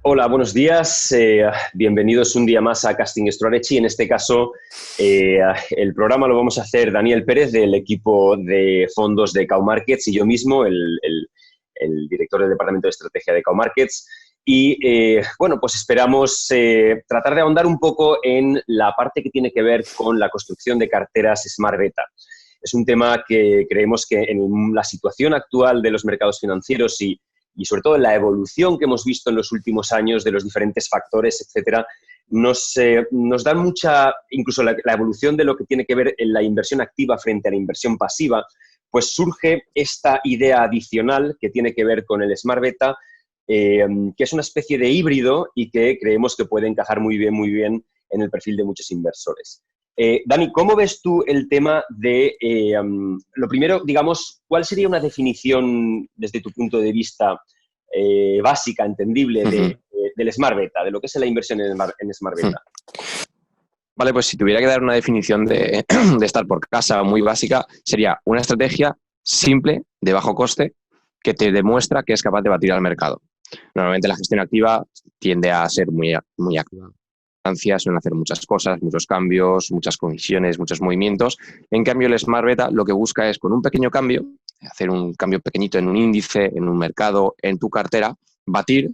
Hola, buenos días. Bienvenidos un día más a Casting Strategy. En este caso, el programa lo vamos a hacer Daniel Pérez del equipo de fondos de Cow Markets y yo mismo, el director del Departamento de Estrategia de Cow Markets. Y bueno, pues esperamos tratar de ahondar un poco en la parte que tiene que ver con la construcción de carteras Smart Beta. Es un tema que creemos que en la situación actual de los mercados financieros y sobre todo en la evolución que hemos visto en los últimos años de los diferentes factores, etcétera, nos da mucha, incluso la evolución de lo que tiene que ver en la inversión activa frente a la inversión pasiva, pues surge esta idea adicional que tiene que ver con el Smart Beta, que es una especie de híbrido y que creemos que puede encajar muy bien en el perfil de muchos inversores. Dani, ¿cómo ves tú el tema de, lo primero, digamos, cuál sería una definición desde tu punto de vista básica, entendible, del Smart Beta, de lo que es la inversión en Smart Beta? Vale, pues si tuviera que dar una definición de estar por casa muy básica, sería una estrategia simple, de bajo coste, que te demuestra que es capaz de batir al mercado. Normalmente la gestión activa tiende a ser muy activa. Suelen hacer muchas cosas, muchos cambios, muchas comisiones, muchos movimientos. En cambio, el Smart Beta lo que busca es, con un pequeño cambio, hacer un cambio pequeñito en un índice, en un mercado, en tu cartera, batir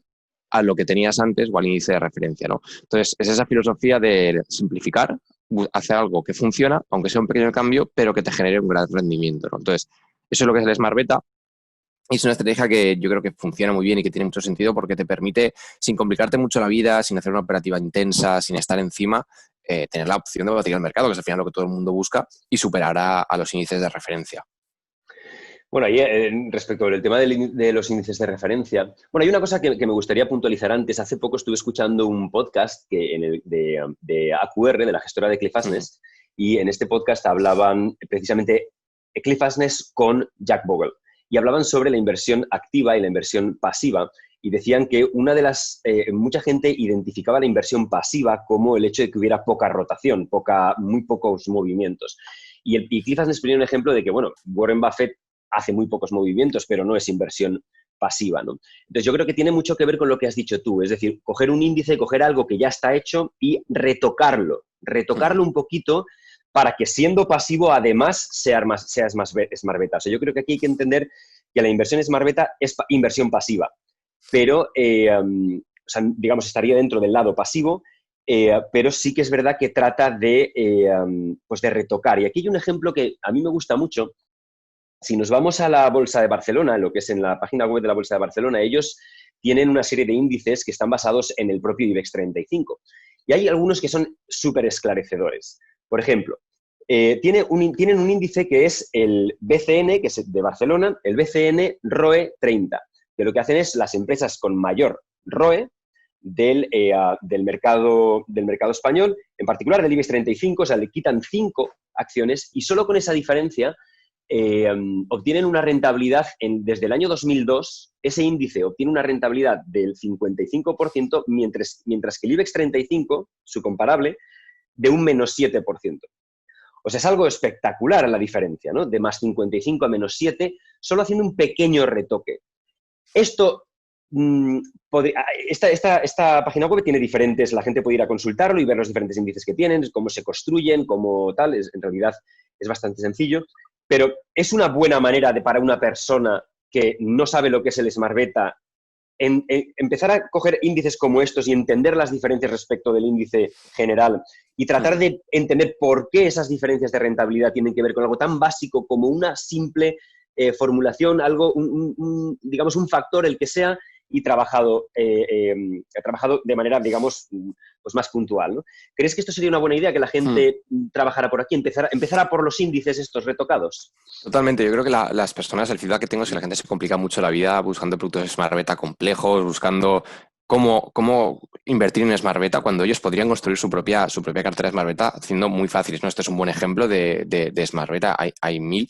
a lo que tenías antes o al índice de referencia, ¿no? Entonces, es esa filosofía de simplificar, hacer algo que funciona, aunque sea un pequeño cambio, pero que te genere un gran rendimiento, ¿no? Entonces, eso es lo que es el Smart Beta. Y es una estrategia que yo creo que funciona muy bien y que tiene mucho sentido porque te permite, sin complicarte mucho la vida, sin hacer una operativa intensa, sin estar encima, tener la opción de batir al mercado, que es al final lo que todo el mundo busca, y superar a los índices de referencia. Bueno, ahí respecto al tema de los índices de referencia, bueno, hay una cosa que me gustaría puntualizar antes. Hace poco estuve escuchando un podcast de AQR, de la gestora de CliffAsness, y en este podcast hablaban precisamente CliffAsness con Jack Bogle, y hablaban sobre la inversión activa y la inversión pasiva, y decían que mucha gente identificaba la inversión pasiva como el hecho de que hubiera poca rotación, muy pocos movimientos. Y CliffAsness ponía un ejemplo de que, bueno, Warren Buffett hace muy pocos movimientos, pero no es inversión pasiva, ¿no? Entonces, yo creo que tiene mucho que ver con lo que has dicho tú, es decir, coger un índice, coger algo que ya está hecho y retocarlo un poquito para que, siendo pasivo, además seas más Smart Beta. O sea, yo creo que aquí hay que entender que la inversión Smart Beta es inversión pasiva, pero, o sea, digamos, estaría dentro del lado pasivo, pero sí que es verdad que trata pues de retocar. Y aquí hay un ejemplo que a mí me gusta mucho. Si nos vamos a la Bolsa de Barcelona, lo que es en la página web de la Bolsa de Barcelona, ellos tienen una serie de índices que están basados en el propio IBEX 35. Y hay algunos que son súper esclarecedores. Por ejemplo, tienen un índice que es el BCN, que es de Barcelona, el BCN ROE 30, que lo que hacen es las empresas con mayor ROE del mercado español, en particular del IBEX 35, o sea, le quitan 5 acciones y solo con esa diferencia obtienen una rentabilidad desde el año 2002, ese índice obtiene una rentabilidad del 55%, mientras que el IBEX 35, su comparable, de un menos 7%. O sea, es algo espectacular la diferencia, ¿no? De más 55 a menos 7, solo haciendo un pequeño retoque. Esto, esta página web tiene diferentes, la gente puede ir a consultarlo y ver los diferentes índices que tienen, cómo se construyen, cómo tal, en realidad es bastante sencillo. Pero es una buena manera para una persona que no sabe lo que es el Smart Beta empezar a coger índices como estos y entender las diferencias respecto del índice general y tratar de entender por qué esas diferencias de rentabilidad tienen que ver con algo tan básico como una simple formulación, digamos, un factor, el que sea, y trabajado de manera, digamos, pues más puntual, ¿no? ¿Crees que esto sería una buena idea, que la gente trabajara por aquí, empezara por los índices estos retocados? Totalmente. Yo creo que las personas, el feedback que tengo es que la gente se complica mucho la vida buscando productos Smart Beta complejos, buscando cómo invertir en Smart Beta cuando ellos podrían construir su propia cartera Smart Beta haciendo muy fáciles, ¿no? Este es un buen ejemplo de Smart Beta, hay mil.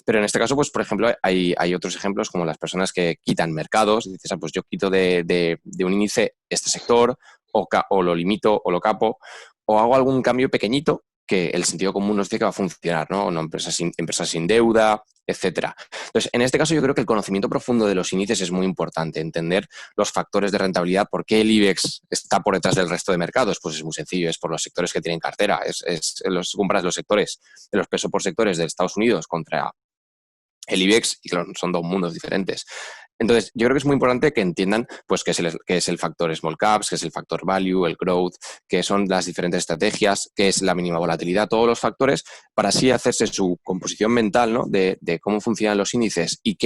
Pero en este caso, pues, por ejemplo, hay otros ejemplos como las personas que quitan mercados y dices, pues yo quito de un índice este sector o lo limito o lo capo o hago algún cambio pequeñito que el sentido común nos dice que va a funcionar, ¿no? No, empresas sin deuda, etcétera. Entonces, en este caso yo creo que el conocimiento profundo de los índices es muy importante, entender los factores de rentabilidad, por qué el IBEX está por detrás del resto de mercados. Pues es muy sencillo, es por los sectores que tienen cartera, compras los sectores, de los pesos por sectores de Estados Unidos contra el IBEX, y claro, son dos mundos diferentes. Entonces, yo creo que es muy importante que entiendan pues, qué es el factor small caps, qué es el factor value, el growth, qué son las diferentes estrategias, qué es la mínima volatilidad, todos los factores, para así hacerse su composición mental, ¿no? de cómo funcionan los índices y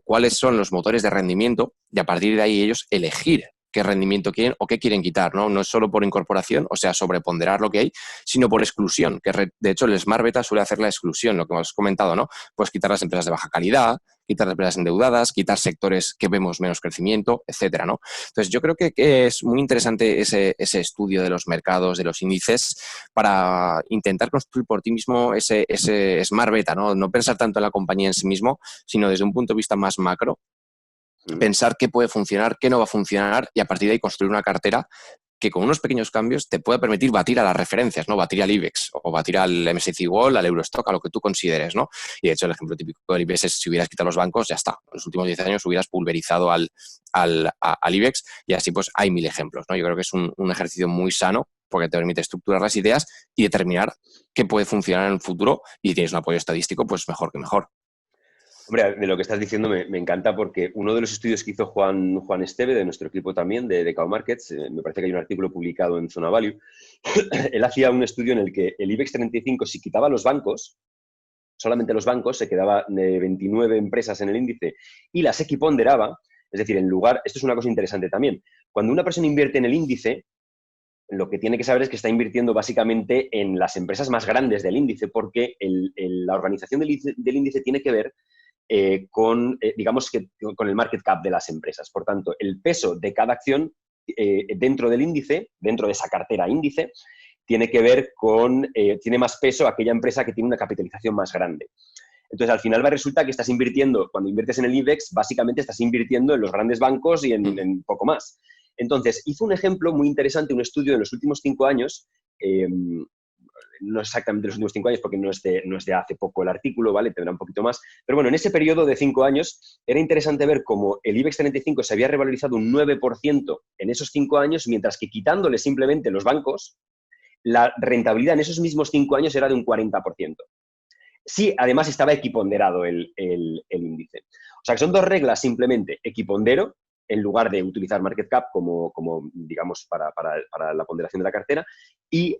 cuáles son los motores de rendimiento, y a partir de ahí ellos elegir qué rendimiento quieren o qué quieren quitar, ¿no? No es solo por incorporación, o sea, sobreponderar lo que hay, sino por exclusión, que de hecho el Smart Beta suele hacer la exclusión, lo que hemos comentado, ¿no? Pues quitar las empresas de baja calidad, quitar las empresas endeudadas, quitar sectores que vemos menos crecimiento, etcétera, ¿no? Entonces, yo creo que es muy interesante ese estudio de los mercados, de los índices, para intentar construir por ti mismo ese Smart Beta, ¿no? No pensar tanto en la compañía en sí mismo, sino desde un punto de vista más macro, pensar qué puede funcionar, qué no va a funcionar, y a partir de ahí construir una cartera que con unos pequeños cambios te pueda permitir batir a las referencias, ¿no? Batir al IBEX o batir al MSCI World, al Eurostock, a lo que tú consideres, ¿no? Y de hecho el ejemplo típico del IBEX es si hubieras quitado los bancos, ya está. En los últimos 10 años hubieras pulverizado al IBEX, y así pues hay 1000 ejemplos, ¿no? Yo creo que es un ejercicio muy sano porque te permite estructurar las ideas y determinar qué puede funcionar en el futuro, y si tienes un apoyo estadístico, pues mejor que mejor. Hombre, de lo que estás diciendo me encanta, porque uno de los estudios que hizo Juan Esteve, de nuestro equipo también, de Cow Markets, me parece que hay un artículo publicado en Zona Value, él hacía un estudio en el que el IBEX 35, si quitaba los bancos, solamente los bancos, se quedaba de 29 empresas en el índice y las equiponderaba, es decir, esto es una cosa interesante también, cuando una persona invierte en el índice, lo que tiene que saber es que está invirtiendo básicamente en las empresas más grandes del índice, porque la organización del índice tiene que ver digamos que con el market cap de las empresas. Por tanto, el peso de cada acción dentro del índice, dentro de esa cartera índice, tiene que ver tiene más peso aquella empresa que tiene una capitalización más grande. Entonces, al final resulta que estás invirtiendo, cuando inviertes en el IBEX, básicamente estás invirtiendo en los grandes bancos y en poco más. Entonces, hizo un ejemplo muy interesante, un estudio de los últimos 5 años, no exactamente los últimos 5 años, porque no es de hace poco el artículo, ¿vale? Tendrá un poquito más. Pero bueno, en ese periodo de 5 años era interesante ver cómo el IBEX 35 se había revalorizado un 9% en esos 5 años, mientras que quitándole simplemente los bancos, la rentabilidad en esos mismos 5 años era de un 40%. Sí, además estaba equiponderado el índice. O sea, que son dos reglas simplemente. Equipondero, en lugar de utilizar market cap como digamos, para la ponderación de la cartera, y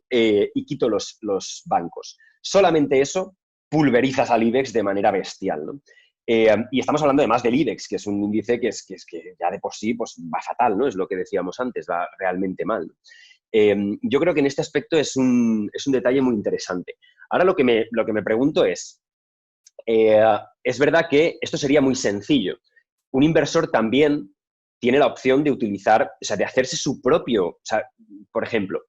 quito los bancos. Solamente eso pulverizas al IBEX de manera bestial, ¿no? Y estamos hablando además del IBEX, que es un índice que ya de por sí pues, va fatal, ¿no? Es lo que decíamos antes, va realmente mal, ¿no? Yo creo que en este aspecto es un detalle muy interesante. Ahora lo que me pregunto es verdad que esto sería muy sencillo. Un inversor también tiene la opción de utilizar, o sea, de hacerse su propio, o sea, por ejemplo,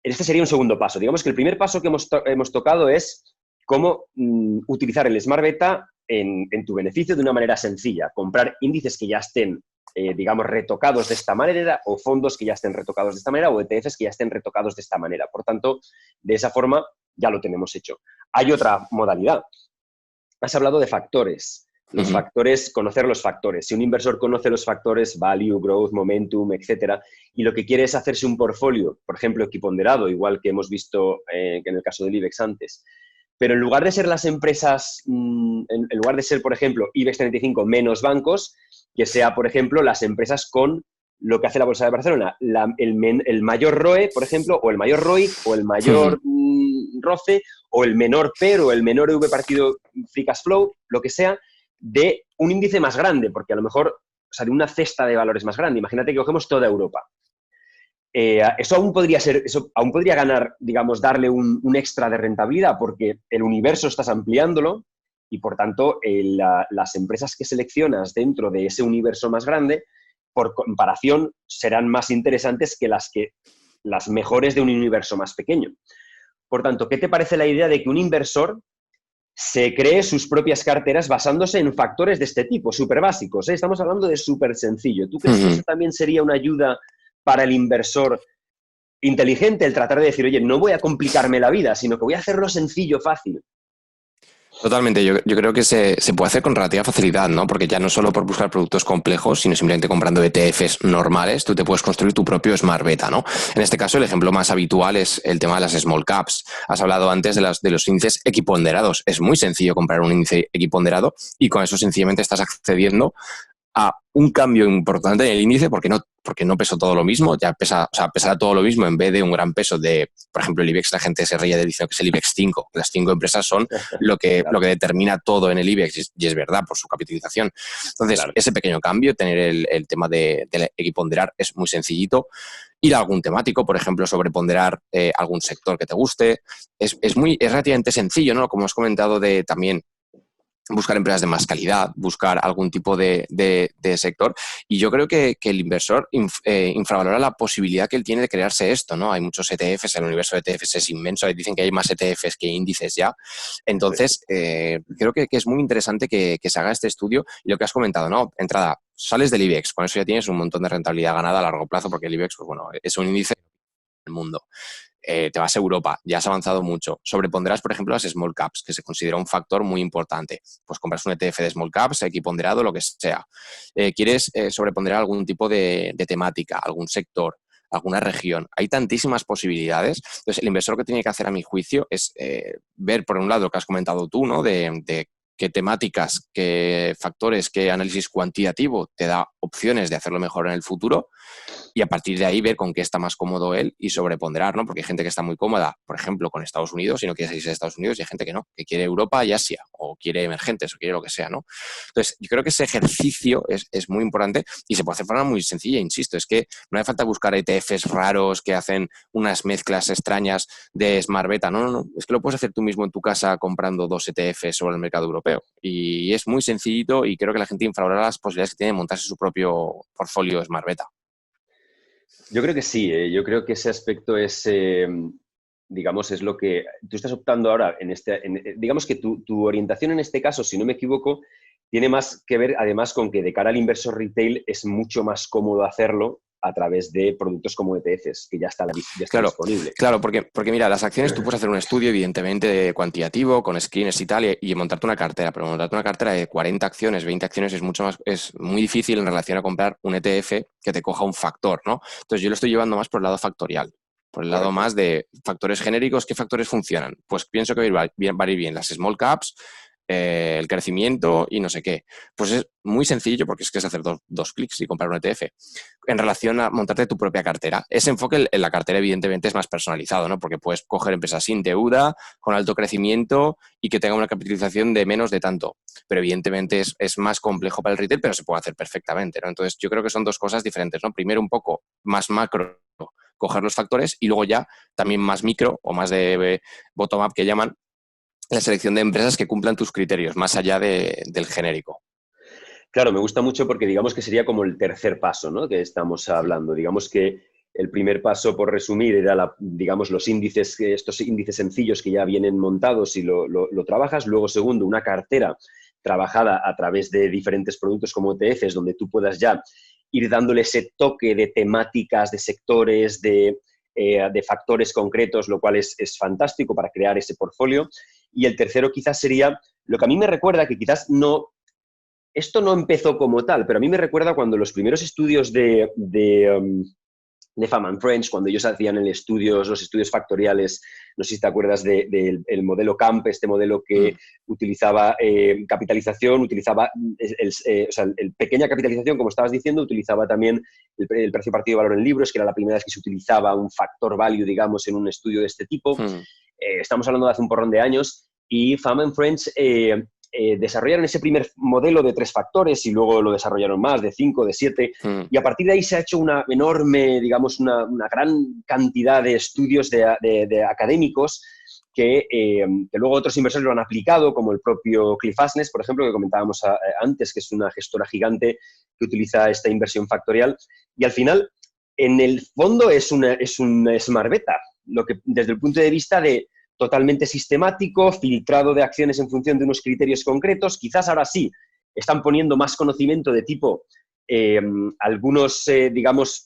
este sería un segundo paso. Digamos que el primer paso que hemos tocado es cómo utilizar el Smart Beta en tu beneficio de una manera sencilla. Comprar índices que ya estén, digamos, retocados de esta manera, o fondos que ya estén retocados de esta manera, o ETFs que ya estén retocados de esta manera. Por tanto, de esa forma ya lo tenemos hecho. Hay otra modalidad. Has hablado de factores. Los factores, conocer los factores. Si un inversor conoce los factores, value, growth, momentum, etcétera, y lo que quiere es hacerse un portfolio, por ejemplo, equiponderado, igual que hemos visto que en el caso del IBEX antes, pero en lugar de ser las empresas, en lugar de ser, por ejemplo, IBEX 35 menos bancos, que sea, por ejemplo, las empresas con lo que hace la Bolsa de Barcelona, el mayor ROE, por ejemplo, o el mayor ROIC, o el mayor ROCE, o el menor PER, o el menor EV partido Free Cash Flow, lo que sea, de un índice más grande, porque a lo mejor, o sea, de una cesta de valores más grande. Imagínate que cogemos toda Europa. Eso aún podría ganar, digamos, darle un extra de rentabilidad, porque el universo estás ampliándolo y, por tanto, las empresas que seleccionas dentro de ese universo más grande, por comparación, serán más interesantes que las mejores de un universo más pequeño. Por tanto, ¿qué te parece la idea de que un inversor se cree sus propias carteras basándose en factores de este tipo, súper básicos, ¿eh? Estamos hablando de súper sencillo. ¿Tú crees que eso también sería una ayuda para el inversor inteligente el tratar de decir, oye, no voy a complicarme la vida, sino que voy a hacerlo sencillo, fácil. Totalmente, yo creo que se puede hacer con relativa facilidad, ¿no? Porque ya no solo por buscar productos complejos, sino simplemente comprando ETFs normales, tú te puedes construir tu propio Smart Beta, ¿no? En este caso, el ejemplo más habitual es el tema de las small caps. Has hablado antes de los índices equiponderados. Es muy sencillo comprar un índice equiponderado y con eso sencillamente estás accediendo a un cambio importante en el índice porque no pesó todo lo mismo, ya pesa, o sea, pesará todo lo mismo en vez de un gran peso de, por ejemplo, el IBEX, la gente se ríe de diciendo que es el IBEX 5. Las 5 empresas son Claro. lo que determina todo en el IBEX y es verdad por su capitalización. Entonces, Claro. ese pequeño cambio, tener el tema de equiponderar es muy sencillito. Ir a algún temático, por ejemplo, sobreponderar algún sector que te guste, es relativamente sencillo, ¿no? Como has comentado de también buscar empresas de más calidad, buscar algún tipo de sector. Y yo creo que el inversor infravalora la posibilidad que él tiene de crearse esto, ¿no? Hay muchos ETFs, el universo de ETFs es inmenso, dicen que hay más ETFs que índices ya. Entonces, creo que es muy interesante que se haga este estudio y lo que has comentado, ¿no? Entrada, sales del IBEX, con eso ya tienes un montón de rentabilidad ganada a largo plazo porque el IBEX, pues bueno, es un índice del mundo. Te vas a Europa, ya has avanzado mucho. Sobreponderas, por ejemplo, las small caps, que se considera un factor muy importante. Pues compras un ETF de small caps, equiponderado, lo que sea. ¿Quieres sobreponderar algún tipo de temática, algún sector, alguna región? Hay tantísimas posibilidades. Entonces, el inversor lo que tiene que hacer, a mi juicio, es ver, por un lado, lo que has comentado tú, ¿no? De qué temáticas, qué factores, qué análisis cuantitativo te da opciones de hacerlo mejor en el futuro y a partir de ahí ver con qué está más cómodo él y sobreponderar, ¿no? Porque hay gente que está muy cómoda, por ejemplo, con Estados Unidos y no quiere salirse de Estados Unidos y hay gente que no, que quiere Europa y Asia o quiere emergentes o quiere lo que sea, ¿no? Entonces, yo creo que ese ejercicio es muy importante y se puede hacer de forma muy sencilla, insisto, es que no hace falta buscar ETFs raros que hacen unas mezclas extrañas de Smart Beta, no, es que lo puedes hacer tú mismo en tu casa comprando 2 ETFs sobre el mercado europeo y es muy sencillito y creo que la gente infravalora las posibilidades que tiene de montarse su propio portfolio Smart Beta. Yo creo que sí, yo creo que ese aspecto es, digamos, es lo que tú estás optando ahora digamos que tu orientación en este caso, si no me equivoco, tiene más que ver además con que de cara al inversor retail es mucho más cómodo hacerlo a través de productos como ETFs, que ya está Claro, disponible. claro, porque mira, las acciones tú puedes hacer un estudio, evidentemente, de cuantitativo, con screeners y tal, y montarte una cartera, pero montarte una cartera de 40 acciones, 20 acciones es muy difícil en relación a comprar un ETF que te coja un factor, ¿no? Entonces yo lo estoy llevando más por el lado factorial, por el lado Correcto. más de factores genéricos. ¿Qué factores funcionan? Pues pienso que va a ir bien las small caps, el crecimiento y no sé qué. Pues es muy sencillo porque es que es hacer dos clics y comprar un ETF. En relación a montarte tu propia cartera. Ese enfoque en la cartera, evidentemente, es más personalizado, ¿no? Porque puedes coger empresas sin deuda, con alto crecimiento y que tengan una capitalización de menos de tanto. Pero evidentemente es más complejo para el retail, pero se puede hacer perfectamente, ¿no? Entonces, yo creo que son dos cosas diferentes, ¿no? Primero, un poco más macro, coger los factores y luego ya también más micro o más de bottom-up que llaman, la selección de empresas que cumplan tus criterios, más allá del genérico. Claro, me gusta mucho porque digamos que sería como el tercer paso, ¿no? Que estamos hablando. Digamos que el primer paso, por resumir, era, digamos, los índices, estos índices sencillos que ya vienen montados y lo trabajas. Luego, segundo, una cartera trabajada a través de diferentes productos como ETFs, donde tú puedas ya ir dándole ese toque de temáticas, de sectores, de factores concretos, lo cual es fantástico para crear ese portfolio. Y el tercero quizás sería lo que a mí me recuerda que quizás no esto no empezó como tal, pero a mí me recuerda cuando los primeros estudios de Fama & Friends, cuando ellos hacían los estudios factoriales, no sé si te acuerdas del modelo CAMP, este modelo que utilizaba capitalización, utilizaba pequeña capitalización, como estabas diciendo, utilizaba también el precio partido de valor en libros, que era la primera vez que se utilizaba un factor value, digamos, en un estudio de este tipo. Estamos hablando de hace un porrón de años, y Fama & Friends desarrollaron ese primer modelo de 3 factores y luego lo desarrollaron más, de 5, de 7, y a partir de ahí se ha hecho una enorme, digamos, una gran cantidad de estudios de académicos que luego otros inversores lo han aplicado, como el propio Cliff Asness, por ejemplo, que comentábamos antes, que es una gestora gigante que utiliza esta inversión factorial, y al final, en el fondo es un Smart Beta, lo que desde el punto de vista de totalmente sistemático, filtrado de acciones en función de unos criterios concretos. Quizás ahora sí están poniendo más conocimiento de tipo algunos, digamos,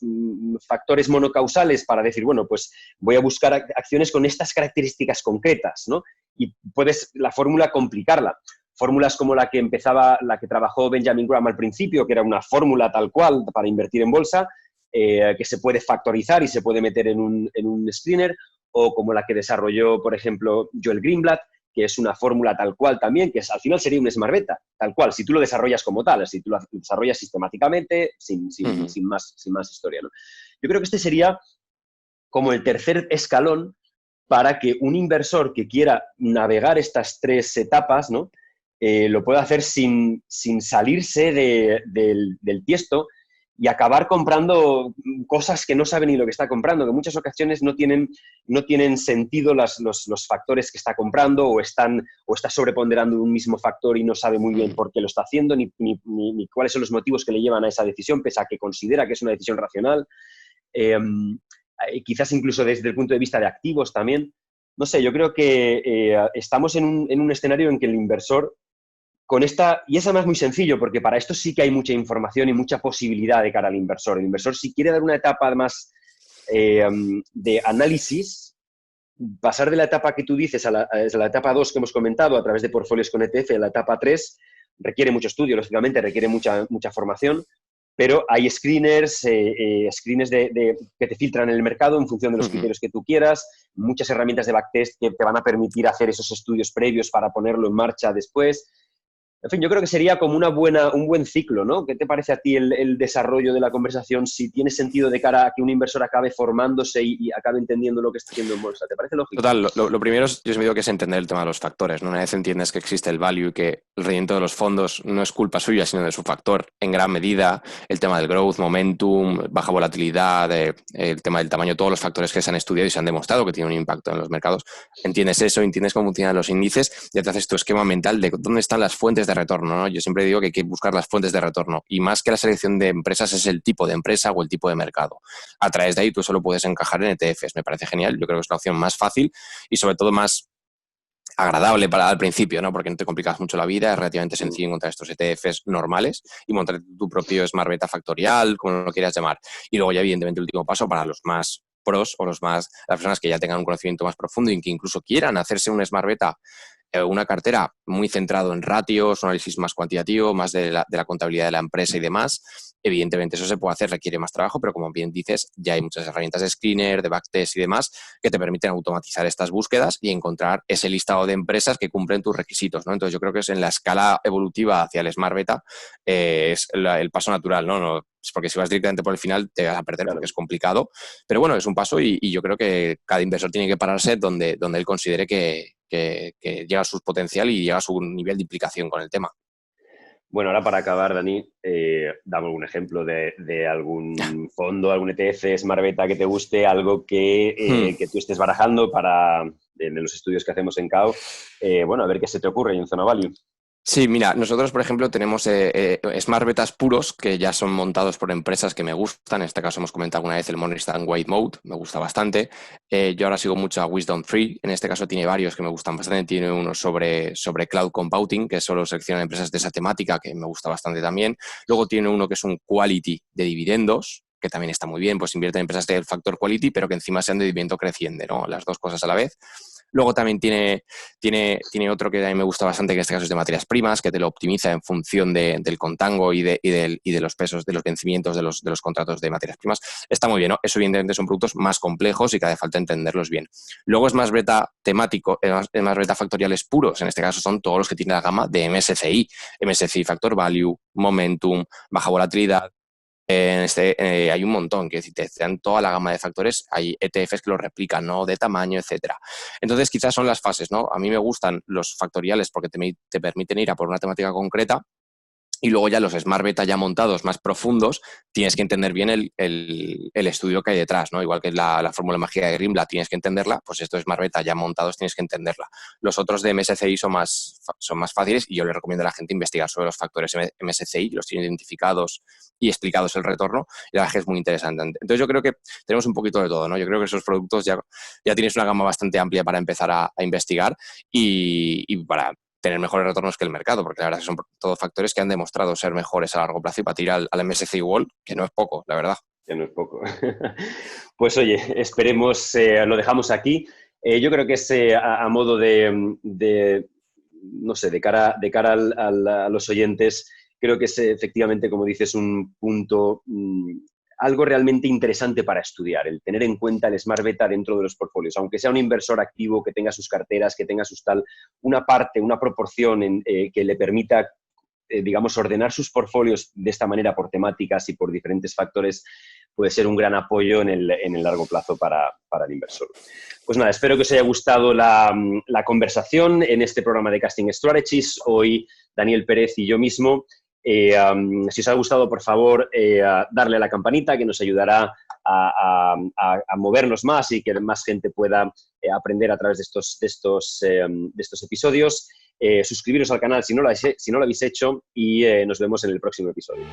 factores monocausales para decir, bueno, pues voy a buscar acciones con estas características concretas, ¿no? Y puedes la fórmula complicarla. Fórmulas como la que trabajó Benjamin Graham al principio, que era una fórmula tal cual para invertir en bolsa, que se puede factorizar y se puede meter en un screener, o como la que desarrolló, por ejemplo, Joel Greenblatt, que es una fórmula tal cual también, que al final sería un Smart Beta, tal cual, si tú lo desarrollas como tal, si tú lo desarrollas sistemáticamente, sin más historia, ¿no? Yo creo que este sería como el tercer escalón para que un inversor que quiera navegar estas tres etapas, ¿no? Lo pueda hacer sin salirse del tiesto y acabar comprando cosas que no sabe ni lo que está comprando, que en muchas ocasiones no tienen sentido los factores que está comprando, o está sobreponderando un mismo factor y no sabe muy bien por qué lo está haciendo, ni cuáles son los motivos que le llevan a esa decisión, pese a que considera que es una decisión racional. Quizás incluso desde el punto de vista de activos también. No sé, yo creo que estamos en un escenario en que el inversor y es además muy sencillo, porque para esto sí que hay mucha información y mucha posibilidad de cara al inversor. El inversor, si quiere dar una etapa más de análisis, pasar de la etapa que tú dices a la etapa 2 que hemos comentado a través de portfolios con ETF, a la etapa 3, requiere mucho estudio, lógicamente, requiere mucha formación, pero hay screeners que te filtran en el mercado en función de los criterios que tú quieras, muchas herramientas de backtest que te van a permitir hacer esos estudios previos para ponerlo en marcha después. En fin, yo creo que sería como un buen ciclo, ¿no? ¿Qué te parece a ti el desarrollo de la conversación? Si tiene sentido de cara a que un inversor acabe formándose y acabe entendiendo lo que está haciendo en bolsa. ¿Te parece lógico? Total, lo primero yo siempre digo que es entender el tema de los factores, ¿no? Una vez entiendes que existe el value y que el rendimiento de los fondos no es culpa suya, sino de su factor en gran medida, el tema del growth, momentum, baja volatilidad, el tema del tamaño, todos los factores que se han estudiado y se han demostrado que tienen un impacto en los mercados, entiendes eso, entiendes cómo funcionan los índices, ya te haces tu esquema mental de dónde están las fuentes de retorno, ¿no? Yo siempre digo que hay que buscar las fuentes de retorno, y más que la selección de empresas es el tipo de empresa o el tipo de mercado. A través de ahí tú solo puedes encajar en ETFs, me parece genial, yo creo que es la opción más fácil y sobre todo más agradable para al principio, ¿no? Porque no te complicas mucho la vida, es relativamente sencillo encontrar estos ETFs normales y montar tu propio Smart Beta factorial, como lo quieras llamar. Y luego ya, evidentemente, el último paso para los más pros o las personas que ya tengan un conocimiento más profundo y que incluso quieran hacerse un Smart Beta, una cartera muy centrado en ratios, un análisis más cuantitativo, más de la contabilidad de la empresa y demás. Evidentemente eso se puede hacer, requiere más trabajo, pero como bien dices, ya hay muchas herramientas de screener, de backtest y demás que te permiten automatizar estas búsquedas y encontrar ese listado de empresas que cumplen tus requisitos, ¿no? Entonces yo creo que es en la escala evolutiva hacia el Smart Beta es el paso natural, ¿no? No, porque si vas directamente por el final te vas a perder, Claro. porque es complicado, pero bueno, es un paso y yo creo que cada inversor tiene que pararse donde él considere que llega a su potencial y llega a su nivel de implicación con el tema. Bueno, ahora para acabar, Dani, dame algún ejemplo de algún fondo, algún ETF, Smart Beta que te guste, algo que tú estés barajando en los estudios que hacemos en CAO. Bueno, a ver qué se te ocurre en Zona Value. Sí, mira, nosotros, por ejemplo, tenemos Smart Betas puros que ya son montados por empresas que me gustan. En este caso hemos comentado alguna vez el Morningstar White Mode, me gusta bastante. Yo ahora sigo mucho a Wisdom Tree, en este caso tiene varios que me gustan bastante. Tiene uno sobre Cloud Computing, que solo selecciona empresas de esa temática, que me gusta bastante también. Luego tiene uno que es un Quality de dividendos, que también está muy bien, pues invierte en empresas del factor quality, pero que encima sean de dividendo creciente, ¿no? Las dos cosas a la vez. Luego también tiene otro que a mí me gusta bastante, que en este caso es de materias primas, que te lo optimiza en función del contango y de los pesos, de los vencimientos de los contratos de materias primas. Está muy bien, ¿no? Eso evidentemente son productos más complejos y que hace falta entenderlos bien. Luego es más beta temático, es más beta factoriales puros. En este caso son todos los que tienen la gama de MSCI Factor Value, Momentum, baja volatilidad. Hay un montón, que si te dan toda la gama de factores, hay ETFs que lo replican, ¿no? De tamaño, etcétera. Entonces, quizás son las fases, ¿no? A mí me gustan los factoriales porque te permiten ir a por una temática concreta. Y luego ya los Smart Beta ya montados, más profundos, tienes que entender bien el estudio que hay detrás, ¿no? Igual que la fórmula mágica de Greenblatt tienes que entenderla, pues estos Smart Beta ya montados tienes que entenderla. Los otros de MSCI son más fáciles y yo le recomiendo a la gente investigar sobre los factores MSCI, los tienen identificados y explicados el retorno, y la verdad es que es muy interesante. Entonces yo creo que tenemos un poquito de todo, ¿no? Yo creo que esos productos ya tienes una gama bastante amplia para empezar a investigar y para tener mejores retornos que el mercado, porque la verdad es que son todos factores que han demostrado ser mejores a largo plazo y para tirar al MSCI World, que no es poco, la verdad. Que no es poco. Pues oye, esperemos, lo dejamos aquí. Yo creo que es a modo no sé, de cara a los oyentes, creo que es efectivamente, como dices, un punto, algo realmente interesante para estudiar, el tener en cuenta el Smart Beta dentro de los portfolios. Aunque sea un inversor activo, que tenga sus carteras, que tenga sus tal, una parte, una proporción que le permita digamos, ordenar sus portfolios de esta manera por temáticas y por diferentes factores puede ser un gran apoyo en el largo plazo para el inversor. Pues nada, espero que os haya gustado la conversación en este programa de Casting Strategies. Hoy Daniel Pérez y yo mismo. Si os ha gustado, por favor, darle a la campanita, que nos ayudará a movernos más y que más gente pueda aprender a través de estos episodios. Suscribiros al canal si no lo habéis hecho y nos vemos en el próximo episodio.